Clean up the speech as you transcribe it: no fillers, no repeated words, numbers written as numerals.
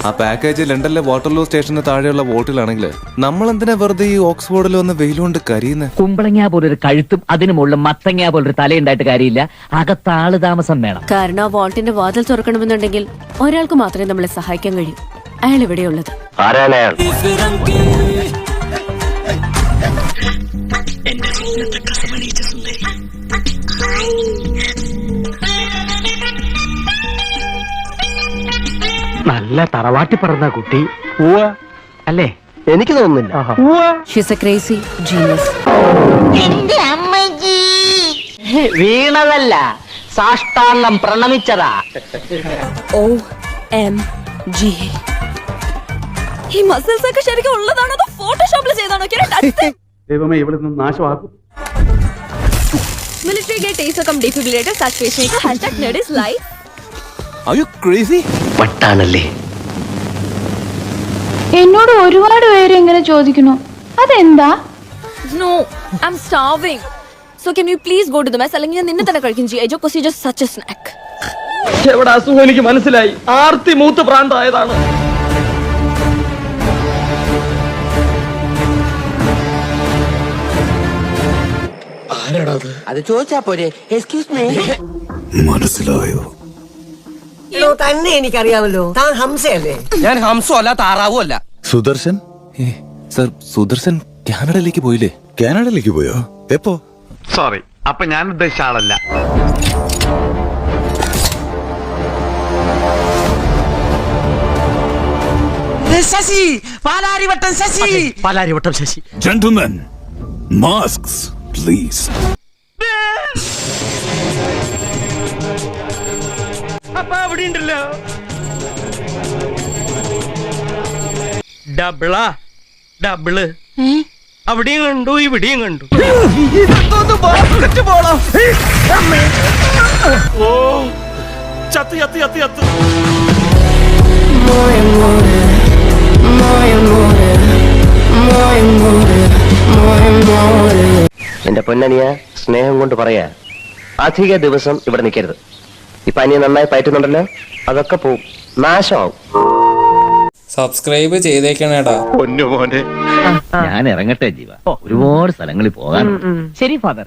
ആ പാക്കേജ് ലണ്ടനിലെ വാട്ടർലൂ സ്റ്റേഷന് താഴെയുള്ള വോട്ടിലാണെങ്കിൽ നമ്മൾ എന്തിനാ വെറുതെ ഈ ഓക്സ്ഫോർഡിൽ വന്ന് വെയിലുകൊണ്ട് കരിയുന്നത്? കുമ്പളങ്ങ പോലൊരു കഴുത്തും അതിനു മുകളിൽ മത്തങ്ങ പോലൊരു തലയുണ്ടായിട്ട് കാര്യമില്ല. അകത്താള് താമസം വേണം. കാരണം ആ വാൾട്ടിന്റെ വാതിൽ തുറക്കണമെന്നുണ്ടെങ്കിൽ ഒരാൾക്ക് മാത്രമേ നമ്മളെ സഹായിക്കാൻ കഴിയൂ. അയാൾ ഇവിടെയുള്ളത്. നല്ല തറവാട്ടി പറഞ്ഞ കുട്ടി അല്ലേ? എനിക്ക് തോന്നുന്നില്ല. She's a crazy genius. വീണതല്ല, സാഷ്ടാംഗം പ്രണമിച്ചതാ. OMG. ഈ മസിൽസ് ഒക്കെ ശരിക്കും ഉള്ളതാണോ അതോ ഫോട്ടോഷോപ്പിൽ ചെയ്താണോ? ദൈവമേ, ഇവിടെ നിന്ന് നാശമാക്കും. Military get taser cum defibrillator saturation #nerdislife. Are you crazy? വട്ടാണല്ലേ. എന്നോട് ഒരുപാട് പേര് ഇങ്ങനെ ചോദിക്കുന്നു, അതെന്താ? No, I'm starving. So can you please go to the mess? അല്ലെങ്കിൽ ഞാൻ നിന്നെ തന്നെ കഴിക്കും. GI Joe because you're just such a snack. എവിടെ അസുഖം എനിക്ക് മനസ്സിലായി. ആർത്തി മൂത്ത് പ്രാന്തായതാണ്. അത് ചോദിച്ചാ പോരെ. Excuse me. മനസ്സിലായോ? തന്നെ എനിക്കറിയാമല്ലോ. താൻ ഹംസയല്ലേ? ഞാൻ ഹംസോ അല്ല, താറാവോ അല്ല. സുദർശൻ? സർ, സുദർശൻ കാനഡയിലേക്ക് പോയില്ലേ? കാനഡയിലേക്ക് പോയോ? എപ്പോ? സോറി, അപ്പൊ ഞാൻ ഉദ്ദേശിച്ച ആളല്ല. Sasi, Palarivattom Sasi. Palarivattom Sasi. Gentlemen, masks, please. അപ്പൊ അവിടെ ഉണ്ടല്ലോ. ഡബിള് അവിടെയും കണ്ടു, ഇവിടെയും കണ്ടു. ഓ, ചത്ത് ചത്ത് ചത്ത് ചത്ത്. എന്റെ പൊന്നനിയ, സ്നേഹം കൊണ്ട് പറയാ, അധിക ദിവസം ഇവിടെ നിൽക്കരുത്. ഇപ്പൊ അനിയ നന്നായി പയറ്റുന്നുണ്ടല്ലോ, അതൊക്കെ പോവും, നാശമാവും. സബ്സ്ക്രൈബ് ചെയ്തേക്കണേടാ. പൊന്നു മോനെ. ഞാൻ ഇറങ്ങട്ടെ ജീവ, ഒരുപാട് സ്ഥലങ്ങളിൽ പോകാൻ. ശരി ഫാദർ.